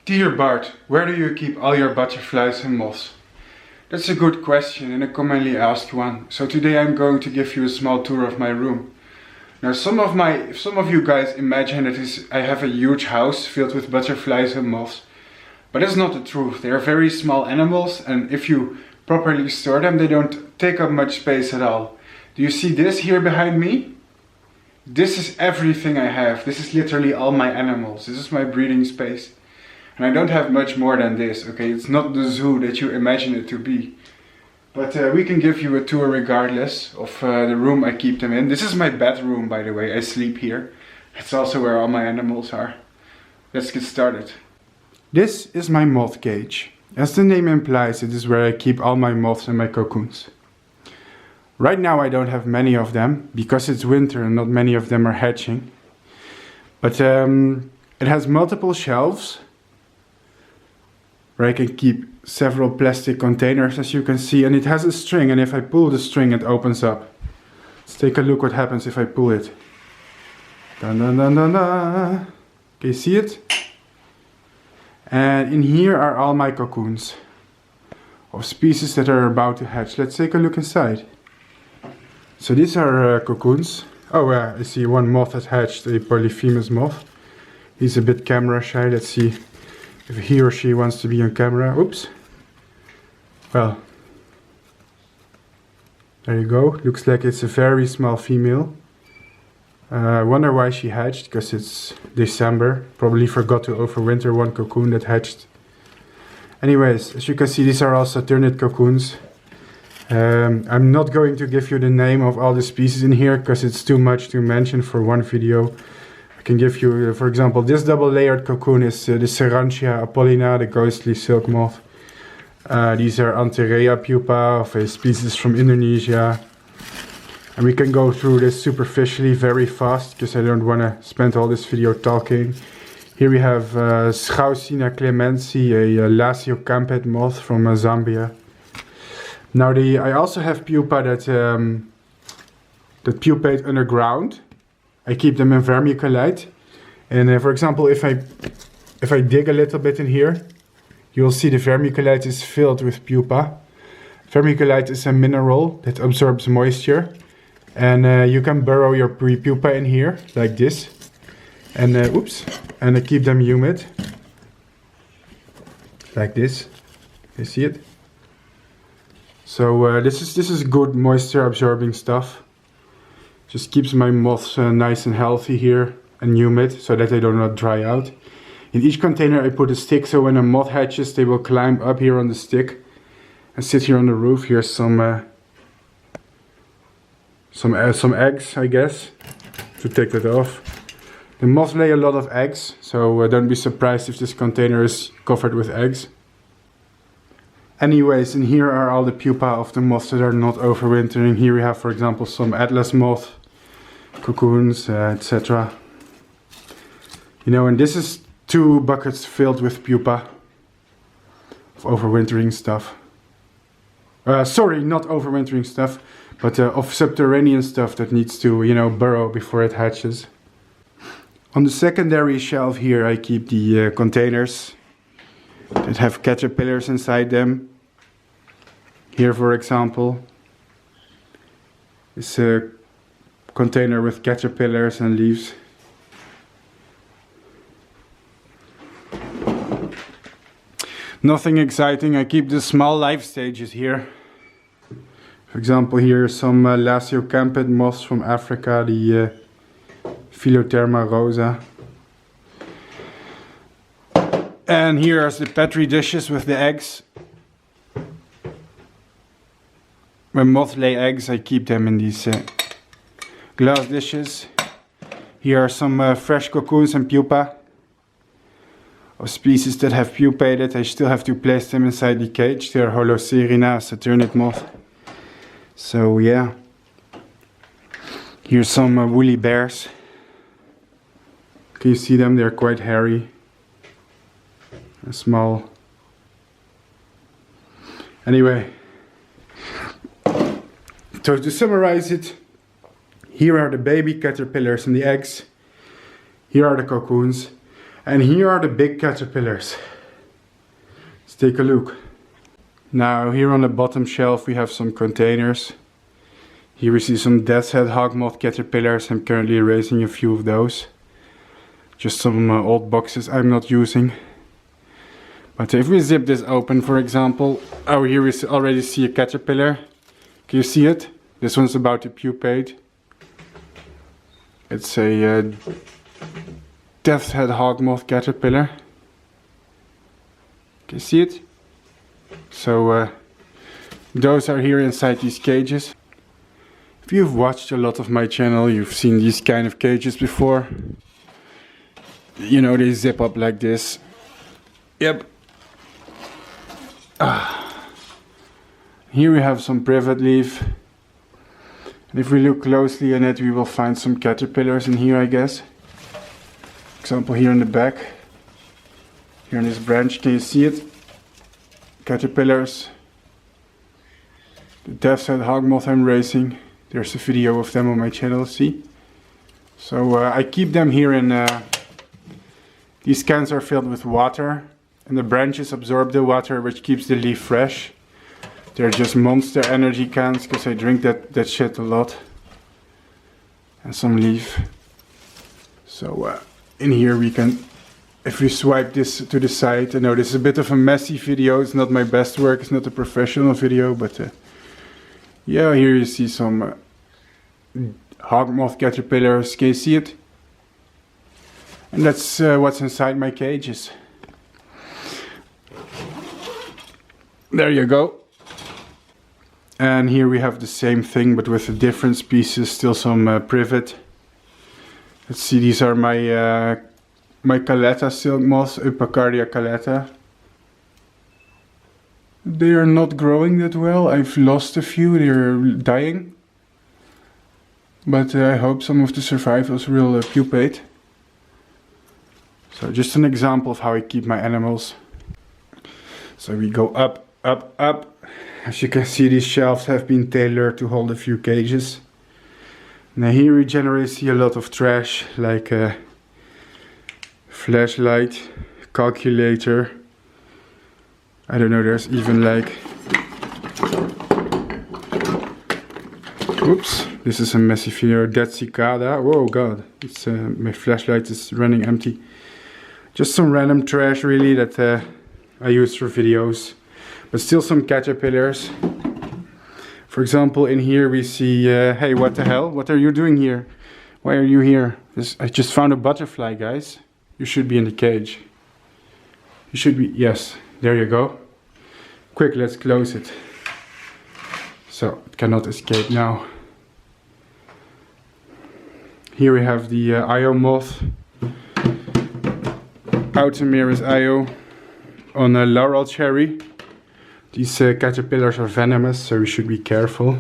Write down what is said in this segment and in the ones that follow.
Dear Bart, where do you keep all your butterflies and moths? That's a good question and a commonly asked one. So today I'm going to give you a small tour of my room. Now some of you guys imagine that I have a huge house filled with butterflies and moths. But that's not the truth. They are very small animals, and if you properly store them, they don't take up much space at all. Do you see this here behind me? This is everything I have. This is literally all my animals. This is my breeding space. And I don't have much more than this, okay? It's not the zoo that you imagine it to be. But we can give you a tour regardless of the room I keep them in. This is my bedroom, by the way. I sleep here. It's also where all my animals are. Let's get started. This is my moth cage. As the name implies, it is where I keep all my moths and my cocoons. Right now I don't have many of them, because it's winter and not many of them are hatching. But it has multiple shelves, where I can keep several plastic containers, as you can see, and it has a string, and if I pull the string it opens up. Let's take a look what happens if I pull it. Dun, dun, dun, dun, dun. Can you see it? And in here are all my cocoons of species that are about to hatch. Let's take a look inside. So these are cocoons. Oh yeah, I see one moth has hatched, a polyphemus moth. He's a bit camera shy. Let's see if he or she wants to be on camera. Oops. Well, there you go. Looks like it's a very small female. I wonder why she hatched, because it's December. Probably forgot to overwinter one cocoon that hatched. Anyways, as you can see, these are also ternid cocoons. I'm not going to give you the name of all the species in here, because it's too much to mention for one video. I can give you, for example, this double layered cocoon is the Serrantia apollina, the ghostly silk moth. These are Antherea pupa of a species from Indonesia. And we can go through this superficially very fast, because I don't want to spend all this video talking. Here we have Schaucina clemensi, a Laciocamped moth from Zambia. Now I also have pupa that pupate underground. I keep them in vermiculite, and for example, if I dig a little bit in here, you'll see the vermiculite is filled with pupa. Vermiculite is a mineral that absorbs moisture, and you can burrow your pre-pupa in here like this, and and keep them humid like this. You see it? So this is good moisture absorbing stuff. Just keeps my moths nice and healthy here and humid, so that they do not dry out. In each container I put a stick, so when a moth hatches they will climb up here on the stick and sit here on the roof. Here's some eggs, I guess, to take that off. The moths lay a lot of eggs, so don't be surprised if this container is covered with eggs. Anyways, and here are all the pupa of the moths that are not overwintering. Here we have, for example, some atlas moth cocoons, etc. You know, and this is 2 buckets filled with pupa of overwintering stuff. Sorry, not overwintering stuff, but of subterranean stuff that needs to, you know, burrow before it hatches. On the secondary shelf here I keep the containers that have caterpillars inside them. Here, for example, is a container with caterpillars and leaves. Nothing exciting. I keep the small life stages here. For example, here are some Laciocamped moths from Africa, the Philotherma rosa. And here are the petri dishes with the eggs. When moths lay eggs, I keep them in these glass dishes. Here are some fresh cocoons and pupa of species that have pupated. I still have to place them inside the cage. They are Holocerina, a ternid moth. So yeah. Here's some woolly bears. Can you see them? They're quite hairy. Small. Anyway, so to summarize it, here are the baby caterpillars and the eggs, here are the cocoons, and here are the big caterpillars. take a look. Now here on the bottom shelf we have some containers. Here we see some death's head Hawkmoth caterpillars. I'm currently raising a few of those. Just some old boxes I'm not using. But if we zip this open, for example, oh, here we already see a caterpillar. Can you see it? This one's about to pupate. It's a death's head Hawkmoth caterpillar. Can you see it? So those are here inside these cages. If you've watched a lot of my channel, you've seen these kind of cages before. You know, they zip up like this. Yep. Here we have some privet leaf. And if we look closely in it, we will find some caterpillars in here, I guess. For example, here in the back. Here on this branch, can you see it? Caterpillars. The death's head Hawkmoth I'm raising. There's a video of them on my channel, see? So I keep them here in... these cans are filled with water. And the branches absorb the water, which keeps the leaf fresh. They're just monster energy cans, because I drink that shit a lot. And some leaf. So in here we can... If we swipe this to the side, I know this is a bit of a messy video, it's not my best work, it's not a professional video, but yeah, here you see some Hawkmoth caterpillars, can you see it? And that's what's inside my cages. There you go. And here we have the same thing, but with the different species, still some privet. Let's see, these are my Caleta silk moths, Eupacardia caleta. They are not growing that well. I've lost a few, they're dying. But I hope some of the survivors will pupate. So just an example of how I keep my animals. So we go up, up, up. As you can see, these shelves have been tailored to hold a few cages. Now here we generally see a lot of trash, like flashlight, calculator. I don't know, there's even like... Oops, this is a messy video. Dead cicada. Whoa, god, it's my flashlight is running empty. Just some random trash really that I use for videos. But still some caterpillars. For example, in here we see... hey, what the hell? What are you doing here? Why are you here? I just found a butterfly, guys. You should be in the cage. You should be... Yes, there you go. Quick, let's close it. So, it cannot escape now. Here we have the Io moth. Automeris Io on a laurel cherry. These caterpillars are venomous, so we should be careful.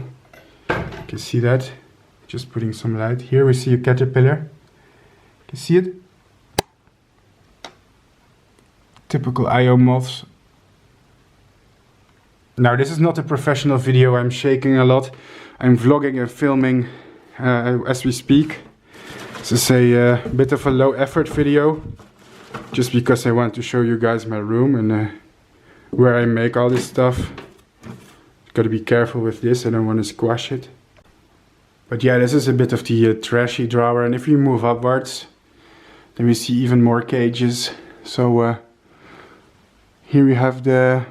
You can see that. Just putting some light. Here we see a caterpillar. Can you see it? Typical Io moths. Now this is not a professional video, I'm shaking a lot. I'm vlogging and filming as we speak. This is a bit of a low effort video. Just because I want to show you guys my room and where I make all this stuff. Gotta be careful with this, I don't want to squash it. But yeah, this is a bit of the trashy drawer, and if we move upwards, then we see even more cages. So here we have the...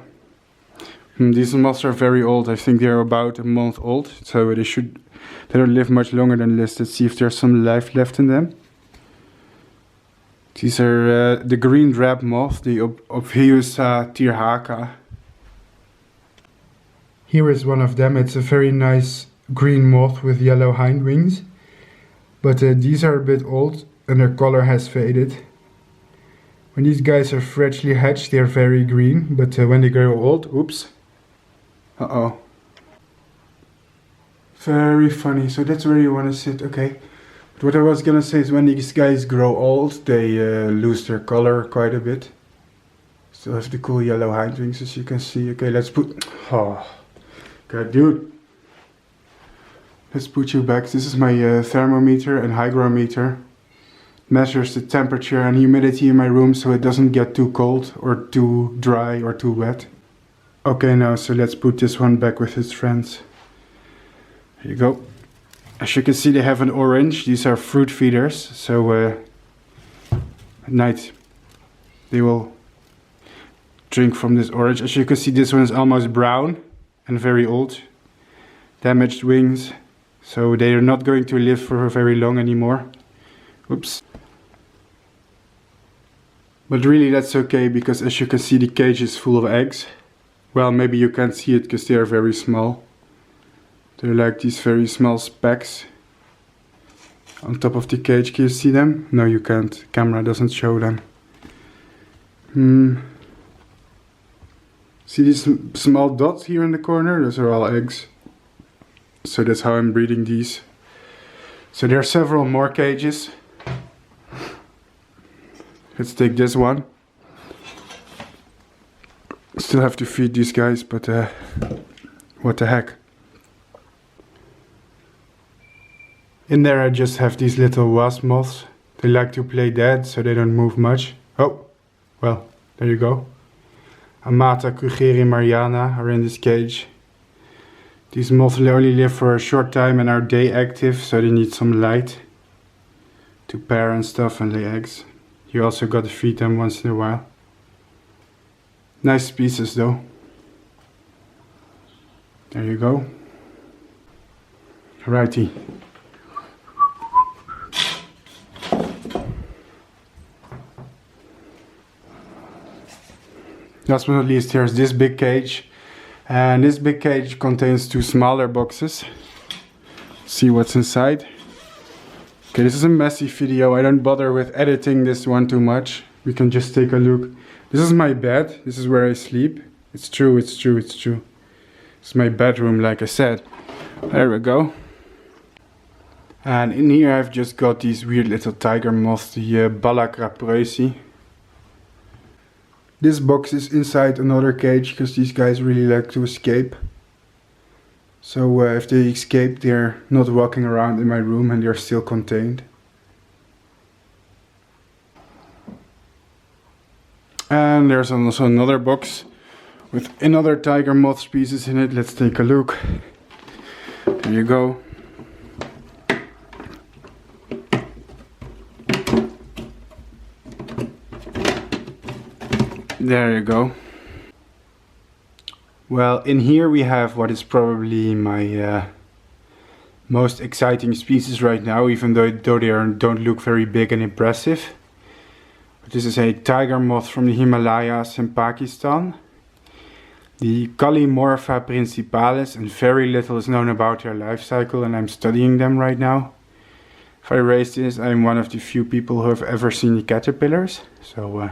these moths are very old, I think they're about a month old, so they don't live much longer than this. Let's see if there's some life left in them. These are the green drab moth, the Ophiusa tirhaca. Here is one of them. It's a very nice green moth with yellow hind wings. But these are a bit old and their color has faded. When these guys are freshly hatched, they're very green. But when they grow old, oops. Uh-oh. Very funny. So that's where you want to sit, okay. What I was gonna say is when these guys grow old, they lose their color quite a bit. Still have the cool yellow hind wings as you can see. Okay, let's put... Oh, god dude. Let's put you back. This is my thermometer and hygrometer. measures the temperature and humidity in my room so it doesn't get too cold or too dry or too wet. Okay, now so let's put this one back with its friends. There you go. As you can see, they have an orange. These are fruit feeders, so at night they will drink from this orange. As you can see, this one is almost brown and very old. Damaged wings, so they are not going to live for very long anymore. Oops. But really that's okay, because as you can see, the cage is full of eggs. Well, maybe you can't see it because they are very small. They're like these very small specks on top of the cage. Can you see them? No, you can't. Camera doesn't show them. See these small dots here in the corner? Those are all eggs. So that's how I'm breeding these. So there are several more cages. Let's take this one. Still have to feed these guys, but what the heck. In there I just have these little wasp moths. They like to play dead, so they don't move much. Oh, well, there you go. Amata, Kugeri, Mariana are in this cage. These moths only live for a short time and are day active, so they need some light to pair and stuff and lay eggs. You also got to feed them once in a while. Nice species though. There you go. Alrighty. Last but not least, here's this big cage. And this big cage contains two smaller boxes. See what's inside. Okay, this is a messy video. I don't bother with editing this one too much. We can just take a look. This is my bed. This is where I sleep. It's true, it's true, it's true. It's my bedroom, like I said. There we go. And in here I've just got these weird little tiger moths, the Balacra preußi. This box is inside another cage because these guys really like to escape. So if they escape, they're not walking around in my room and they're still contained. And there's also another box with another tiger moth species in it. Let's take a look. There you go. There you go. Well, in here we have what is probably my most exciting species right now, even though they don't look very big and impressive. But this is a tiger moth from the Himalayas in Pakistan. The Callimorpha principalis, and very little is known about their life cycle, and I'm studying them right now. If I raise this, I'm one of the few people who have ever seen the caterpillars, so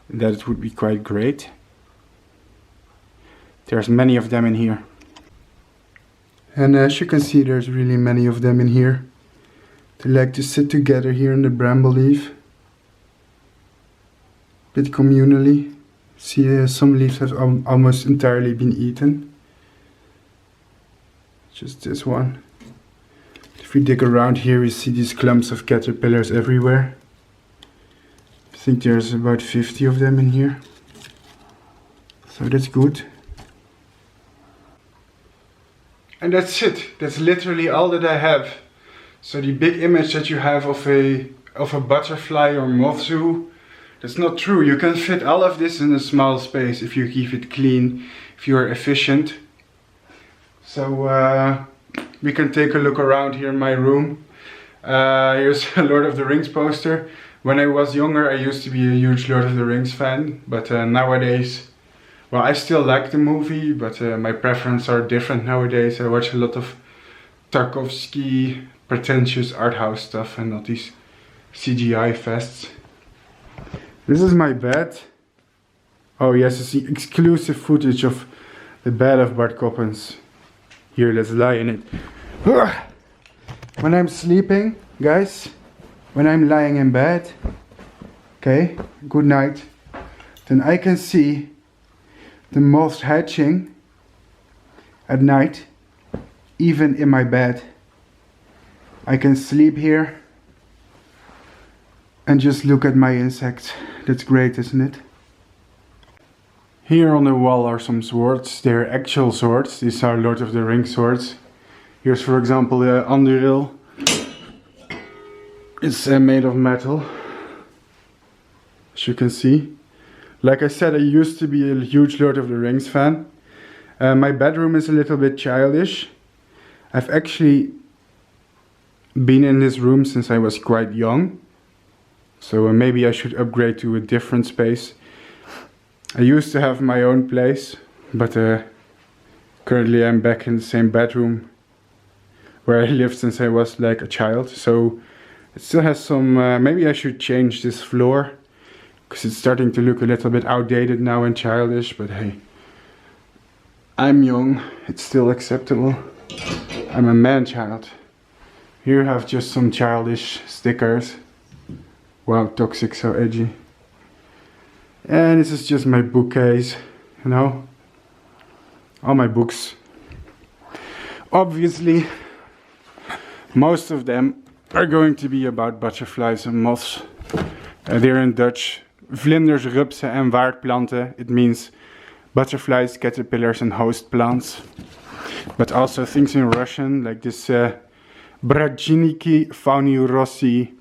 that would be quite great. There's many of them in here. And as you can see, there's really many of them in here. They like to sit together here in the bramble leaf. Bit communally. See, some leaves have almost entirely been eaten. Just this one. If we dig around here, we see these clumps of caterpillars everywhere. I think there's about 50 of them in here. So that's good. And that's it. That's literally all that I have. So the big image that you have of a butterfly or moth zoo, that's not true. You can fit all of this in a small space if you keep it clean, if you are efficient. So we can take a look around here in my room. Here's a Lord of the Rings poster. When I was younger, I used to be a huge Lord of the Rings fan, but nowadays, well, I still like the movie, but my preferences are different nowadays. I watch a lot of Tarkovsky, pretentious art house stuff and not these CGI fests. This is my bed. Oh yes, it's the exclusive footage of the bed of Bart Coppens. Here, let's lie in it. When I'm sleeping, guys, when I'm lying in bed, okay, good night, then I can see the moths hatching at night, even in my bed. I can sleep here And just look at my insects. That's great, isn't it? Here on the wall are some swords. They're actual swords. These are Lord of the Rings swords. Here's for example the Anduril. It's made of metal, as you can see. Like I said, I used to be a huge Lord of the Rings fan. My bedroom is a little bit childish. I've actually been in this room since I was quite young. So maybe I should upgrade to a different space. I used to have my own place, but currently I'm back in the same bedroom where I lived since I was like a child. So it still has some, maybe I should change this floor, because it's starting to look a little bit outdated now and childish, but hey, I'm young, it's still acceptable. I'm a man-child. Here I have just some childish stickers. Wow, toxic, so edgy. And this is just my bookcase, you know, all my books. Obviously, most of them are going to be about butterflies and moths. They're in Dutch, vlinders, rupsen en waardplanten. It means butterflies, caterpillars and host plants. But also things in Russian, like this Bradzyniki fauni Rossi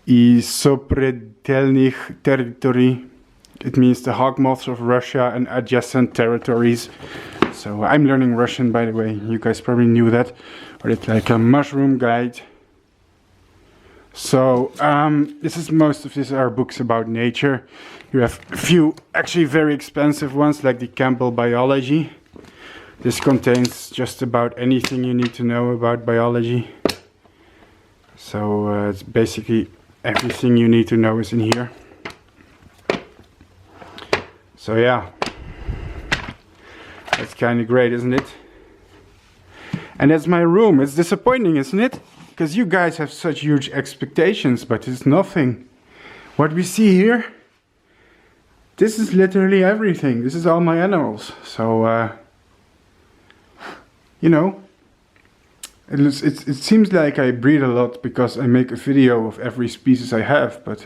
I sopredельных territory. It means the Hawkmoths of Russia and adjacent territories. So I'm learning Russian, by the way. You guys probably knew that. Or it's like a mushroom guide. So most of these are books about nature. You have a few actually very expensive ones, like the Campbell Biology. This contains just about anything you need to know about biology. So it's basically everything you need to know is in here. So yeah, that's kind of great, isn't it? And that's my room. It's disappointing, isn't it? Because you guys have such huge expectations, but it's nothing. What we see here, this is literally everything. This is all my animals. So, you know, it seems like I breed a lot because I make a video of every species I have, but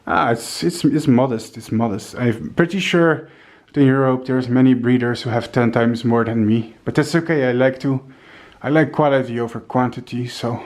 it's modest. It's modest. I'm pretty sure in Europe there's many breeders who have 10 times more than me, but that's okay. I like quality over quantity, so